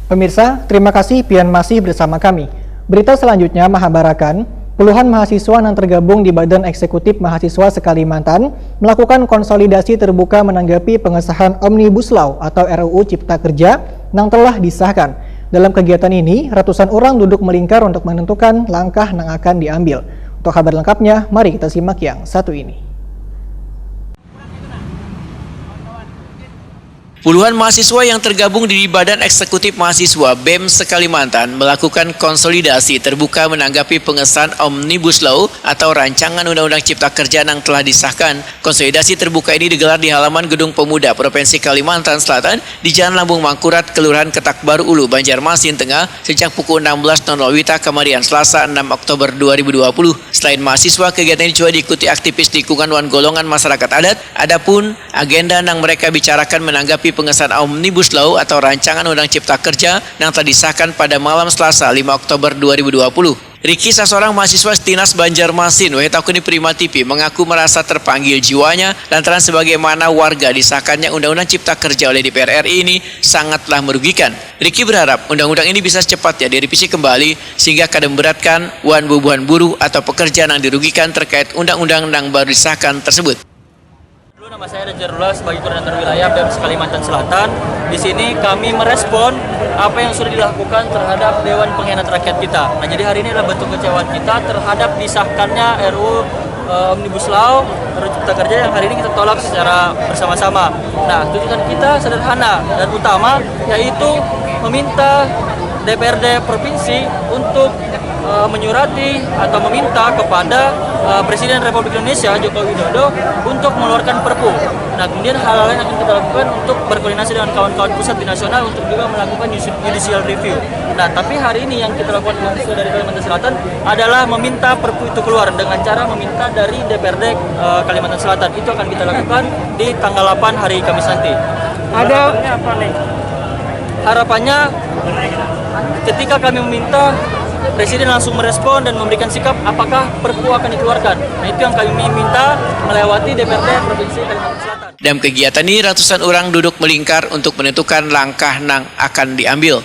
Pemirsa, terima kasih pian masih bersama kami. Berita selanjutnya Mahabarakan, puluhan mahasiswa yang tergabung di Badan Eksekutif Mahasiswa Sekalimantan melakukan konsolidasi terbuka menanggapi pengesahan Omnibus Law atau RUU Cipta Kerja yang telah disahkan. Dalam kegiatan ini, ratusan orang duduk melingkar untuk menentukan langkah yang akan diambil. Untuk kabar lengkapnya, mari kita simak yang satu ini. Puluhan mahasiswa yang tergabung di Badan Eksekutif Mahasiswa BEM Sekalimantan melakukan konsolidasi terbuka menanggapi pengesahan Omnibus Law atau Rancangan Undang-Undang Cipta Kerja yang telah disahkan. Konsolidasi terbuka ini digelar di halaman Gedung Pemuda Provinsi Kalimantan Selatan di Jalan Lambung Mangkurat, Kelurahan Ketak Baru Ulu, Banjarmasin Tengah sejak pukul 16.00 WITA Kamarian Selasa 6 Oktober 2020. Selain mahasiswa, kegiatan ini juga diikuti aktivis lingkungan dan golongan masyarakat adat. Adapun agenda yang mereka bicarakan menanggapi pengesahan Omnibus Law atau Rancangan Undang Cipta Kerja yang telah disahkan pada malam Selasa 5 Oktober 2020. Riki, seorang mahasiswa Stinas Banjarmasin, Wetakuni Prima TV, mengaku merasa terpanggil jiwanya lantaran sebagaimana warga disahkannya Undang-Undang Cipta Kerja oleh DPR RI ini sangatlah merugikan. Riki berharap undang-undang ini bisa secepatnya direvisi kembali sehingga kada memberatkan bubuhan buruh atau pekerja yang dirugikan terkait undang-undang yang baru disahkan tersebut. Nama saya Rajarullah sebagai koordinator wilayah BEM Kalimantan Selatan. Di sini kami merespon apa yang sudah dilakukan terhadap Dewan Pengkhianat Rakyat kita. Nah, jadi hari ini adalah bentuk kecewaan kita terhadap disahkannya RUU Omnibus Law, RUU Cipta Kerja yang hari ini kita tolak secara bersama-sama. Nah, tuntutan kita sederhana dan utama, yaitu meminta DPRD Provinsi untuk menyurati atau meminta kepada Presiden Republik Indonesia Joko Widodo untuk mengeluarkan Perpu. Nah, kemudian hal lain akan kita lakukan untuk berkoordinasi dengan kawan-kawan pusat di nasional untuk juga melakukan judicial review. Nah, tapi hari ini yang kita lakukan mahasiswa dari Kalimantan Selatan adalah meminta Perpu itu keluar dengan cara meminta dari DPRD Kalimantan Selatan. Itu akan kita lakukan di tanggal 8 hari Kamis nanti. Ada apa nih? Harapannya ketika kami meminta, Presiden langsung merespon dan memberikan sikap apakah Perpu akan dikeluarkan. Nah, itu yang kami minta melewati DPRD Provinsi Kalimantan Selatan. Dalam kegiatan ini ratusan orang duduk melingkar untuk menentukan langkah yang akan diambil.